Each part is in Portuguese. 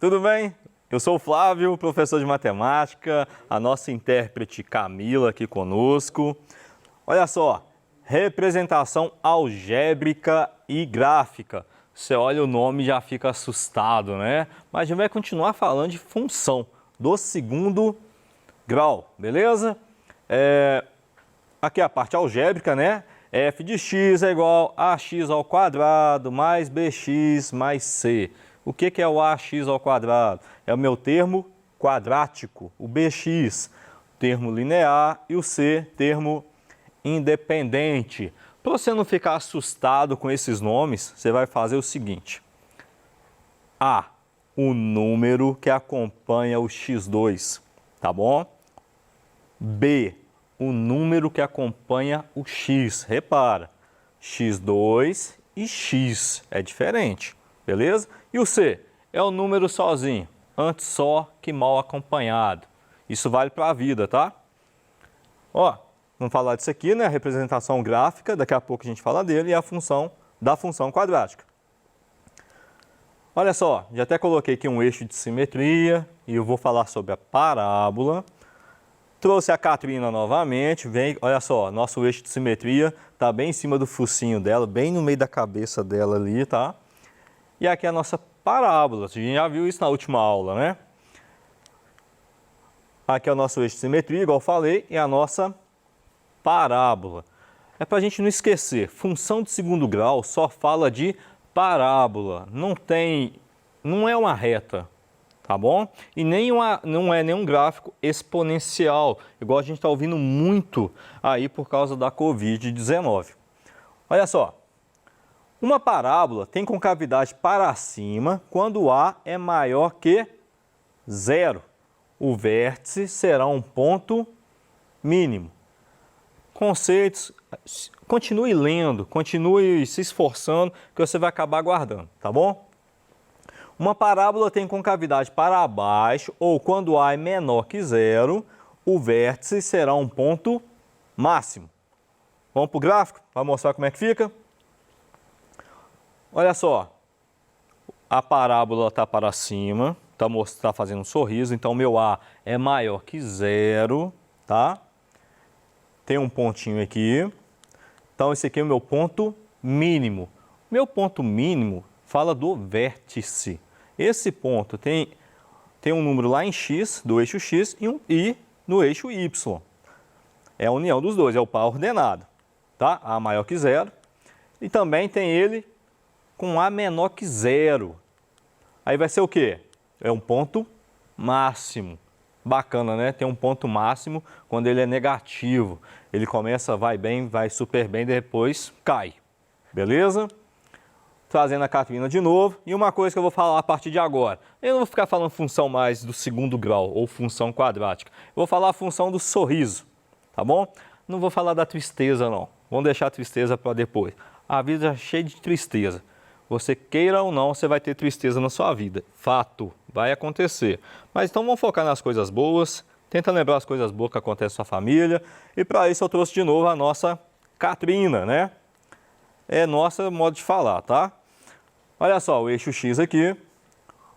tudo bem? Eu sou o Flávio, professor de matemática, a nossa intérprete Camila aqui conosco. Olha só, representação algébrica e gráfica. Você olha o nome e já fica assustado, né? Mas a gente vai continuar falando de função do segundo grau, beleza? Aqui é a parte algébrica, né? F de x é igual a x ao quadrado mais bx mais c. O que é o ax ao quadrado? É o meu termo quadrático, o bx, termo linear, e o c, termo independente. Para você não ficar assustado com esses nomes, você vai fazer o seguinte. A, o número que acompanha o x2, tá bom? B, o número que acompanha o x. Repara, x2 e x é diferente, beleza? E o C é o número sozinho, antes só que mal acompanhado. Isso vale para a vida, tá? Ó, vamos falar disso aqui, né? A representação gráfica, daqui a pouco a gente fala dele, e a função da função quadrática. Olha só, já até coloquei aqui um eixo de simetria e eu vou falar sobre a parábola. Trouxe a Catrina novamente, vem, olha só, nosso eixo de simetria está bem em cima do focinho dela, bem no meio da cabeça dela ali, tá? E aqui é a nossa parábola, a gente já viu isso na última aula, né? Aqui é o nosso eixo de simetria, igual eu falei, e a nossa parábola. É para a gente não esquecer, função de segundo grau só fala de parábola, não é uma reta. Tá bom? E não é nenhum gráfico exponencial, igual a gente está ouvindo muito aí por causa da Covid-19. Olha só, uma parábola tem concavidade para cima quando A é maior que zero. O vértice será um ponto mínimo. Conceitos, continue lendo, continue se esforçando, que você vai acabar guardando, tá bom? Uma parábola tem concavidade para baixo ou quando A é menor que zero, o vértice será um ponto máximo. Vamos para o gráfico para mostrar como é que fica? Olha só, a parábola está para cima, está fazendo um sorriso, então meu A é maior que zero, tá? Tem um pontinho aqui, então esse aqui é o meu ponto mínimo. Meu ponto mínimo fala do vértice. Esse ponto tem um número lá em x, do eixo x, e um i no eixo y. É a união dos dois, é o par ordenado. Tá? A maior que zero. E também tem ele com A menor que zero. Aí vai ser o quê? É um ponto máximo. Bacana, né? Tem um ponto máximo quando ele é negativo. Ele começa, vai bem, vai super bem, depois cai. Beleza? Trazendo a Catrina de novo. E uma coisa que eu vou falar a partir de agora. Eu não vou ficar falando função mais do segundo grau ou função quadrática. Eu vou falar a função do sorriso, tá bom? Não vou falar da tristeza, não. Vamos deixar a tristeza para depois. A vida é cheia de tristeza. Você queira ou não, você vai ter tristeza na sua vida. Fato, vai acontecer. Mas então vamos focar nas coisas boas. Tenta lembrar as coisas boas que acontecem na sua família. E para isso eu trouxe de novo a nossa Catrina, né? É nosso modo de falar, tá? Olha só, o eixo x aqui,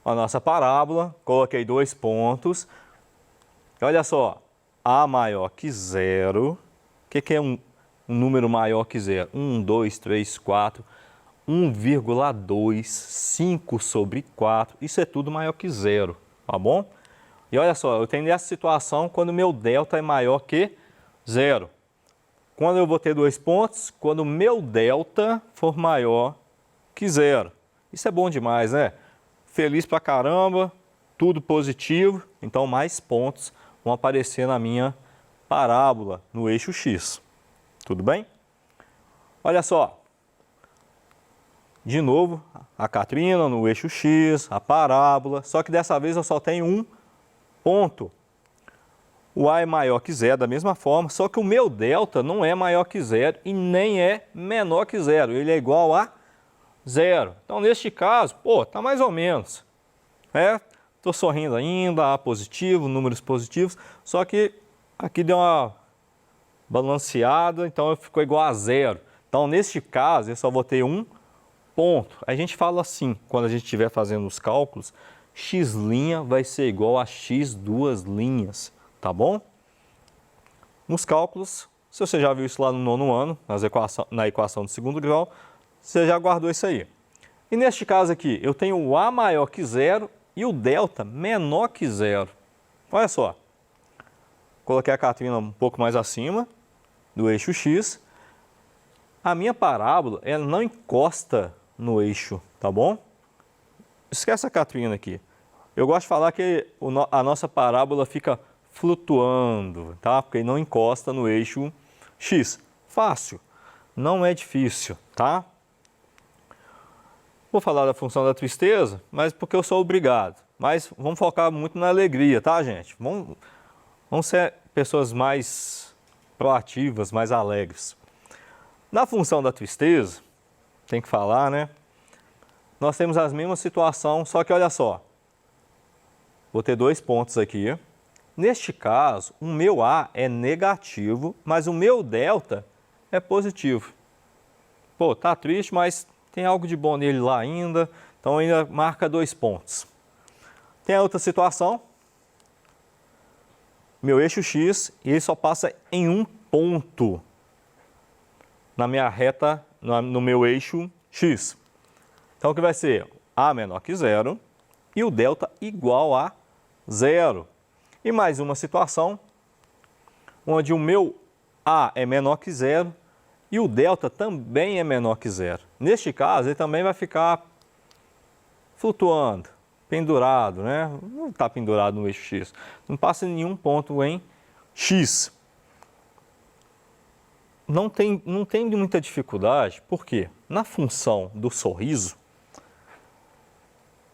a nossa parábola, coloquei 2 pontos. Olha só, A maior que zero. O que é um número maior que zero? 1, 2, 3, 4, 1,2, 5 sobre 4. Isso é tudo maior que zero, tá bom? E olha só, eu tenho essa situação quando o meu delta é maior que zero. Quando eu vou ter 2 pontos? Quando o meu delta for maior que zero. Isso é bom demais, né? Feliz pra caramba, tudo positivo, então mais pontos vão aparecer na minha parábola, no eixo x. Tudo bem? Olha só. De novo, a Catrina no eixo x, a parábola, só que dessa vez eu só tenho um ponto. O A é maior que zero da mesma forma, só que o meu delta não é maior que zero e nem é menor que zero, ele é igual a zero. Então, neste caso, tá mais ou menos. Estou sorrindo ainda, A positivo, números positivos, só que aqui deu uma balanceada, então ficou igual a zero. Então, neste caso, eu só vou ter um ponto. A gente fala assim, quando a gente estiver fazendo os cálculos, x' vai ser igual a x duas linhas, tá bom? Nos cálculos, se você já viu isso lá no nono ano, na equação do segundo grau, você já guardou isso aí. E neste caso aqui, eu tenho o A maior que zero e o delta menor que zero. Olha só, coloquei a Catrina um pouco mais acima do eixo x. A minha parábola, ela não encosta no eixo, tá bom? Esquece a Catrina aqui. Eu gosto de falar que a nossa parábola fica flutuando, tá? Porque não encosta no eixo x. Fácil, não é difícil, tá? Vou falar da função da tristeza, mas porque eu sou obrigado. Mas vamos focar muito na alegria, tá, gente? Vamos ser pessoas mais proativas, mais alegres. Na função da tristeza, tem que falar, né? Nós temos a mesma situação, só que olha só. Vou ter dois pontos aqui. Neste caso, o meu A é negativo, mas o meu delta é positivo. Pô, tá triste, mas tem algo de bom nele lá ainda, então ainda marca 2 pontos. Tem a outra situação. Meu eixo x, ele só passa em um ponto na minha reta, no meu eixo x. Então, o que vai ser? A menor que zero e o delta igual a zero. E mais uma situação, onde o meu A é menor que zero e o delta também é menor que zero. Neste caso, ele também vai ficar flutuando, pendurado, né? Não está pendurado no eixo x. Não passa em nenhum ponto em x. Não tem muita dificuldade, porque na função do sorriso,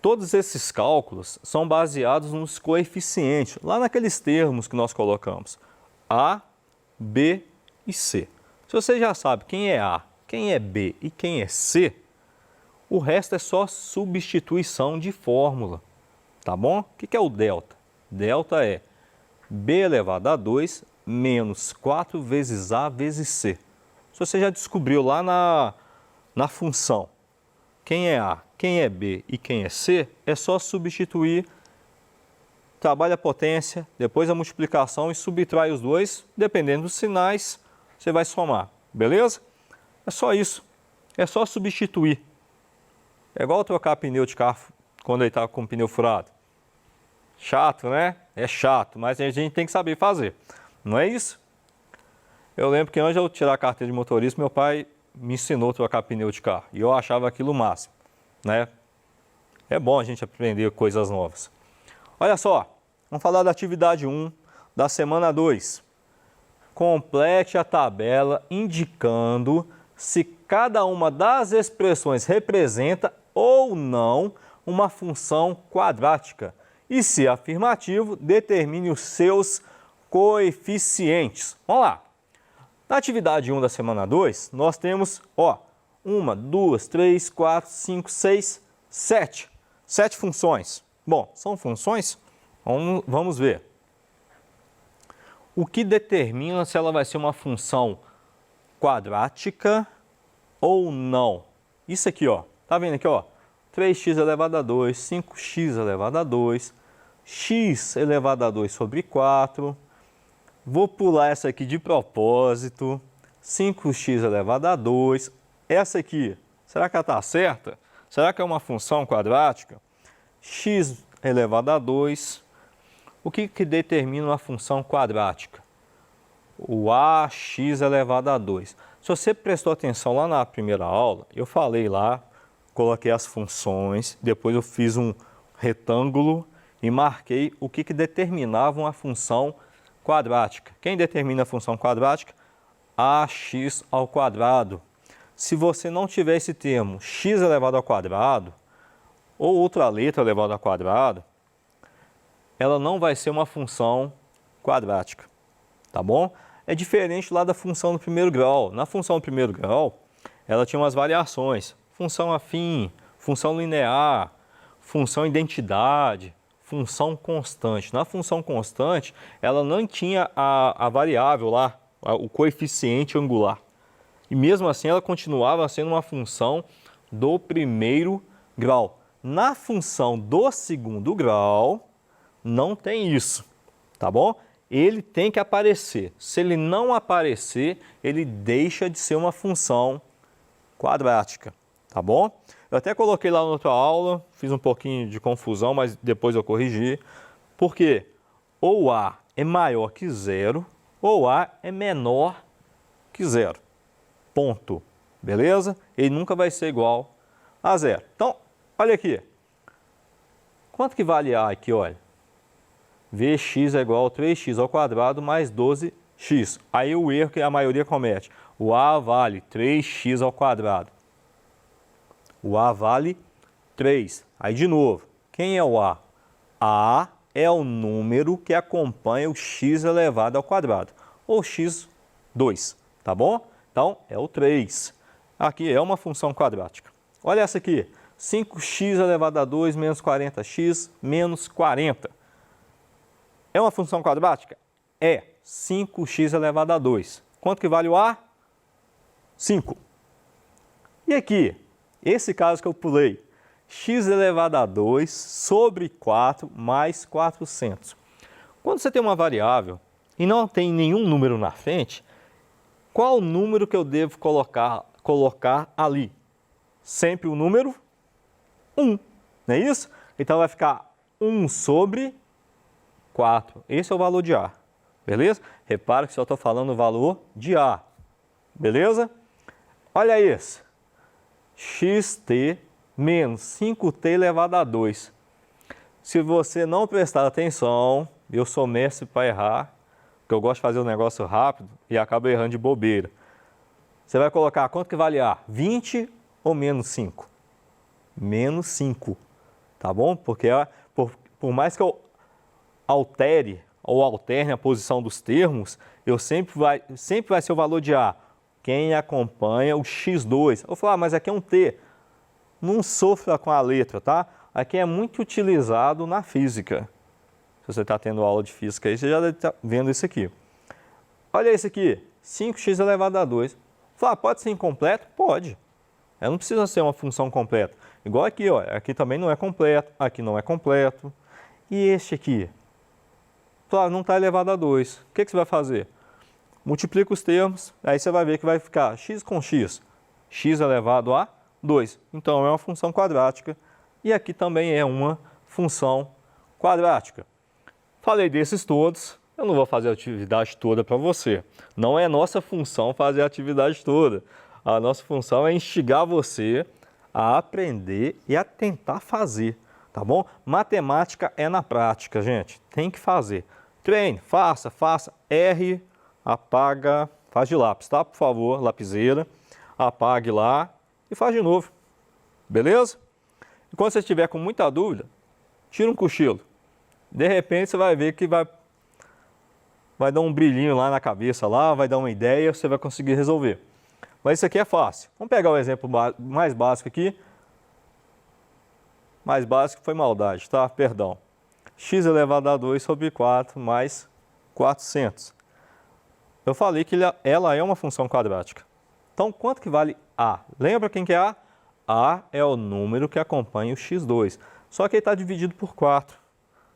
todos esses cálculos são baseados nos coeficientes, lá naqueles termos que nós colocamos, A, B e C. Se você já sabe quem é A, quem é B e quem é C, o resto é só substituição de fórmula, tá bom? O que é o delta? Delta é B elevado a 2 menos 4 vezes A vezes C. Se você já descobriu lá na função quem é A, quem é B e quem é C, é só substituir, trabalha a potência, depois a multiplicação e subtrai os dois, dependendo dos sinais, você vai somar, beleza? É só isso, é só substituir. É igual trocar pneu de carro quando ele está com o pneu furado. Chato, né? É chato, mas a gente tem que saber fazer, não é isso? Eu lembro que antes de eu tirar a carteira de motorista, meu pai me ensinou a trocar pneu de carro. E eu achava aquilo o máximo, né? É bom a gente aprender coisas novas. Olha só, vamos falar da atividade 1 da semana 2. Complete a tabela indicando se cada uma das expressões representa ou não uma função quadrática. E se afirmativo, determine os seus coeficientes. Vamos lá. Na atividade 1 da semana 2, nós temos, 1, 2, 3, 4, 5, 6, 7. 7 funções. Bom, são funções? Vamos ver. O que determina se ela vai ser uma função quadrática ou não? Isso aqui, tá vendo aqui, 3x elevado a 2, 5x elevado a 2, x elevado a 2 sobre 4... Vou pular essa aqui de propósito, 5x elevado a 2. Essa aqui, será que ela está certa? Será que é uma função quadrática? X elevado a 2. O que determina uma função quadrática? O ax elevado a 2. Se você prestou atenção lá na primeira aula, eu falei lá, coloquei as funções, depois eu fiz um retângulo e marquei o que determinava uma função quadrática. Quem determina a função quadrática? Ax ao quadrado. Se você não tiver esse termo x elevado ao quadrado, ou outra letra elevada ao quadrado, ela não vai ser uma função quadrática, tá bom? É diferente lá da função do primeiro grau. Na função do primeiro grau, ela tinha umas variações. Função afim, função linear, função identidade, função constante. Na função constante, ela não tinha a variável lá, o coeficiente angular. E mesmo assim, ela continuava sendo uma função do primeiro grau. na função do segundo grau, não tem isso, tá bom? Ele tem que aparecer. Se ele não aparecer, ele deixa de ser uma função quadrática, tá bom? Eu até coloquei lá na outra aula, fiz um pouquinho de confusão, mas depois eu corrigi. Porque ou A é maior que zero, ou A é menor que zero. Ponto. Beleza? Ele nunca vai ser igual a zero. Então, olha aqui. Quanto que vale A aqui, olha? Vx é igual a 3x ao quadrado mais 12x. Aí o erro que a maioria comete. O A vale 3x ao quadrado. O A vale 3. Aí de novo, quem é o A? A é o número que acompanha o x elevado ao quadrado. Ou x2, tá bom? Então, é o 3. Aqui é uma função quadrática. Olha essa aqui. 5x elevado a 2 menos 40x menos 40. É uma função quadrática? É. 5x elevado a 2. Quanto que vale o A? 5. E aqui, esse caso que eu pulei, x elevado a 2 sobre 4 mais 400. Quando você tem uma variável e não tem nenhum número na frente, qual o número que eu devo colocar ali? Sempre o número 1, não é isso? Então vai ficar 1 sobre 4. Esse é o valor de A, beleza? Repara que só estou falando o valor de A, beleza? Olha isso, xt menos 5t elevado a 2. Se você não prestar atenção, eu sou mestre para errar, porque eu gosto de fazer um negócio rápido e acabo errando de bobeira. Você vai colocar quanto que vale A? 20 ou menos 5? Menos 5, tá bom? Porque por mais que eu altere ou alterne a posição dos termos, sempre vai ser o valor de A. Quem acompanha o x2. Eu vou falar, mas aqui é um t. Não sofra com a letra, tá? Aqui é muito utilizado na física. Se você está tendo aula de física aí, você já deve estar vendo isso aqui. Olha isso aqui, 5x elevado a 2. Fala, pode ser incompleto? Pode. Não precisa ser uma função completa. Igual aqui, ó, aqui também não é completo, aqui não é completo. E este aqui? Fala, não está elevado a 2. O que você vai fazer? Multiplica os termos, aí você vai ver que vai ficar x com x. X elevado a 2. Então, é uma função quadrática. E aqui também é uma função quadrática. Falei desses todos. Eu não vou fazer a atividade toda para você. Não é nossa função fazer a atividade toda. A nossa função é instigar você a aprender e a tentar fazer, tá bom? Matemática é na prática, gente. Tem que fazer. Treine, faça. Erre, apaga, faz de lápis, tá? Por favor, lapiseira. Apague lá e faz de novo. Beleza? E quando você estiver com muita dúvida, tira um cochilo. De repente você vai ver que vai dar um brilhinho lá na cabeça, vai dar uma ideia, você vai conseguir resolver. Mas isso aqui é fácil. Vamos pegar o exemplo mais básico aqui. Mais básico foi maldade, tá? Perdão. X elevado a 2 sobre 4 mais 400. Eu falei que ela é uma função quadrática. Então, quanto que vale A? Lembra quem que é A? A é o número que acompanha o x2. Só que ele está dividido por 4.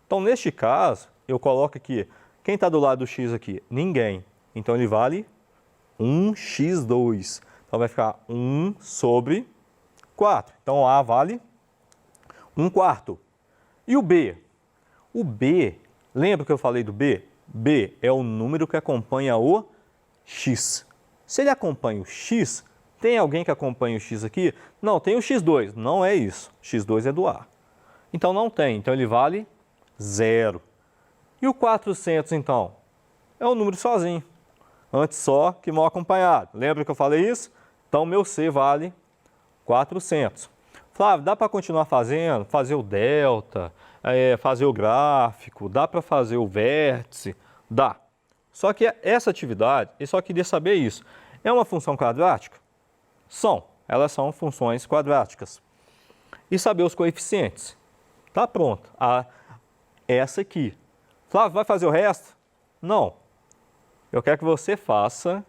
Então, neste caso, eu coloco aqui, quem está do lado do x aqui? Ninguém. Então, ele vale 1x2. Então, vai ficar 1 sobre 4. Então, A vale 1/4. E o B? O B, lembra que eu falei do B? B é o número que acompanha o x. Se ele acompanha o x, tem alguém que acompanha o x aqui? Não, tem o x2. Não é isso. x2 é do A. Então, não tem. Então, ele vale 0. E o 400, então? É o número sozinho. Antes só que mal acompanhado. Lembra que eu falei isso? Então, meu C vale 400. Flávio, dá para continuar fazendo? Fazer o delta, fazer o gráfico, dá para fazer o vértice? Dá. Só que essa atividade, eu só queria saber isso. É uma função quadrática? São. Elas são funções quadráticas. E saber os coeficientes? Tá pronto. Essa aqui. Flávio, vai fazer o resto? Não. Eu quero que você faça.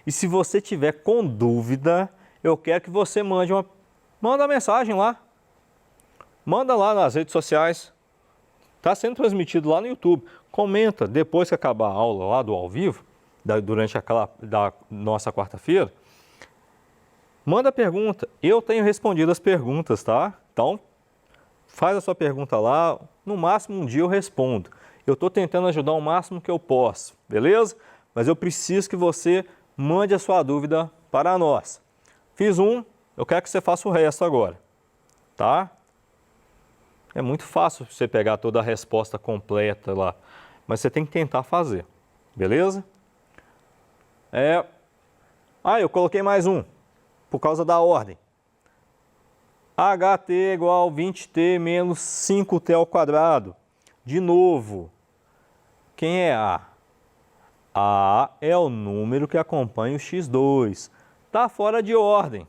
E se você tiver com dúvida, eu quero que você manda uma mensagem lá. Manda lá nas redes sociais. Está sendo transmitido lá no YouTube. Comenta depois que acabar a aula lá do ao vivo, durante da nossa quarta-feira. Manda pergunta. Eu tenho respondido as perguntas, tá? Então, faz a sua pergunta lá. No máximo um dia eu respondo. Eu estou tentando ajudar o máximo que eu posso, beleza? Mas eu preciso que você mande a sua dúvida para nós. Fiz um, eu quero que você faça o resto agora, tá? É muito fácil você pegar toda a resposta completa lá, mas você tem que tentar fazer, beleza? Eu coloquei mais um, por causa da ordem. HT igual 20t menos 5t ao quadrado. De novo, quem é A? A é o número que acompanha o x2. Está fora de ordem.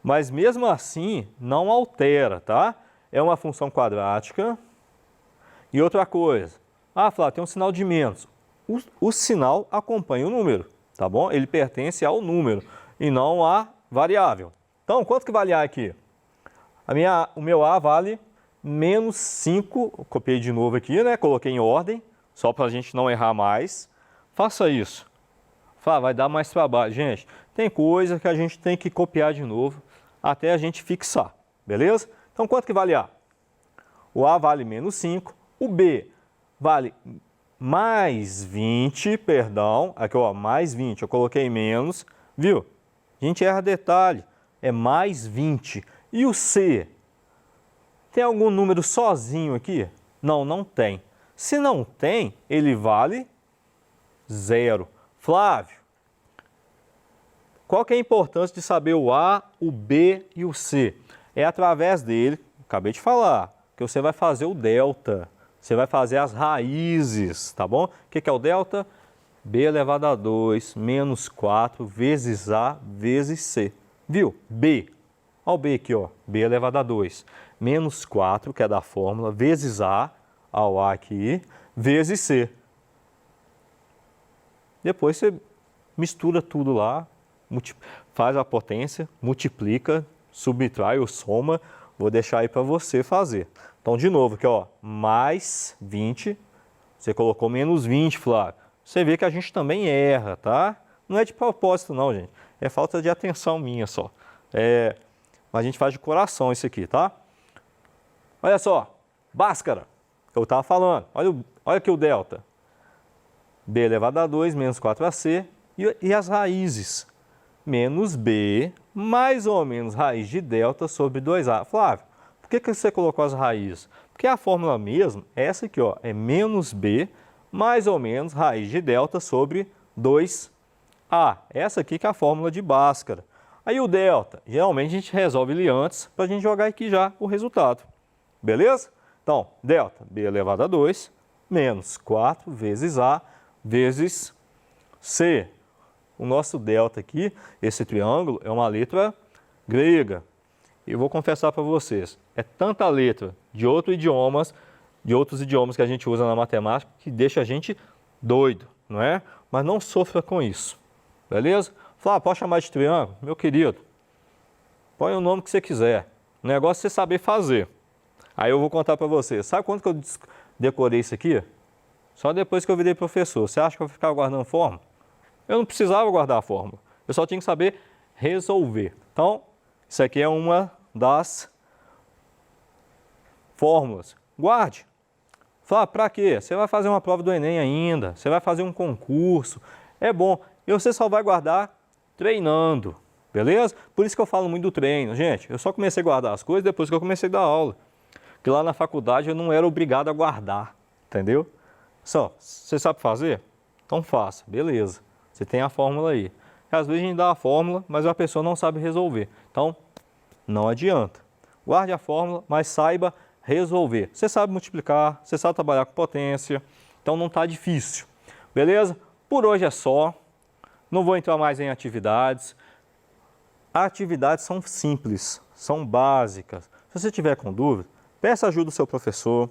Mas mesmo assim, não altera, tá? É uma função quadrática. E outra coisa. Flávio, tem um sinal de menos. O sinal acompanha o número, tá bom? Ele pertence ao número e não à variável. Então, quanto que vale A aqui? O meu A vale menos 5. Copiei de novo aqui, né? Coloquei em ordem, só para a gente não errar mais. Faça isso. Vai dar mais trabalho. Gente, tem coisa que a gente tem que copiar de novo até a gente fixar, beleza? Então, quanto que vale A? O A vale menos 5. O B vale mais 20, perdão. Aqui, ó, mais 20. Eu coloquei menos, viu? A gente erra detalhe. É mais 20. E o C? Tem algum número sozinho aqui? Não, não tem. Se não tem, ele vale 0. Flávio, qual que é a importância de saber o A, o B e o C? É através dele, acabei de falar, que você vai fazer o delta. Você vai fazer as raízes, tá bom? O que é o delta? B elevado a 2 menos 4 vezes A vezes C. Viu? B. Olha o B aqui, ó. B elevado a 2 menos 4, que é da fórmula, vezes A, ao A aqui, vezes C. Depois você mistura tudo lá, faz a potência, multiplica, subtrai ou soma. Vou deixar aí para você fazer. Então, de novo, aqui, ó, mais 20. Você colocou menos 20, Flávio. Você vê que a gente também erra, tá? Não é de propósito, não, gente. É falta de atenção minha só. Mas a gente faz de coração isso aqui, tá? Olha só, Bhaskara, que eu estava falando. Olha aqui o delta. B elevado a 2 menos 4AC e as raízes. Menos B mais ou menos raiz de delta sobre 2A. Flávio, por que você colocou as raízes? Porque a fórmula mesmo é essa aqui, ó, é menos B mais ou menos raiz de delta sobre 2A. Essa aqui que é a fórmula de Bhaskara. Aí o delta, geralmente a gente resolve ele antes para a gente jogar aqui já o resultado. Beleza? Então, delta, B elevado a 2 menos 4 vezes A vezes C. O nosso delta aqui, esse triângulo, é uma letra grega. E eu vou confessar para vocês, é tanta letra de outros idiomas que a gente usa na matemática que deixa a gente doido, não é? Mas não sofra com isso, beleza? Flávio, pode chamar de triângulo? Meu querido, põe o nome que você quiser. O negócio é você saber fazer. Aí eu vou contar para você. Sabe quando que eu decorei isso aqui? Só depois que eu virei professor. Você acha que eu vou ficar guardando fórmula? Eu não precisava guardar a fórmula. Eu só tinha que saber resolver. Então, isso aqui é uma das fórmulas. Guarde. Fala, para quê? Você vai fazer uma prova do Enem ainda. Você vai fazer um concurso. É bom. E você só vai guardar treinando. Beleza? Por isso que eu falo muito do treino. Gente, eu só comecei a guardar as coisas depois que eu comecei a dar aula. Porque lá na faculdade eu não era obrigado a guardar. Entendeu? Só, você sabe fazer? Então faça. Beleza. Você tem a fórmula aí. Às vezes a gente dá a fórmula, mas a pessoa não sabe resolver. Então, não adianta. Guarde a fórmula, mas saiba resolver. Você sabe multiplicar, você sabe trabalhar com potência, então não está difícil. Beleza? Por hoje é só. Não vou entrar mais em atividades. Atividades são simples, são básicas. Se você tiver com dúvida, peça ajuda do seu professor.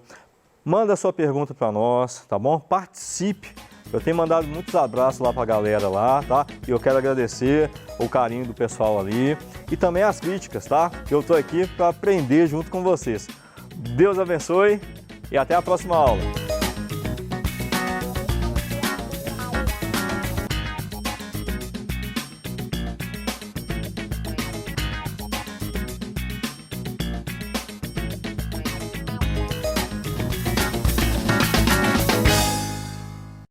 Manda sua pergunta para nós, tá bom? Participe. Eu tenho mandado muitos abraços lá para a galera lá, tá? E eu quero agradecer o carinho do pessoal ali e também as críticas, tá? Eu tô aqui para aprender junto com vocês. Deus abençoe e até a próxima aula.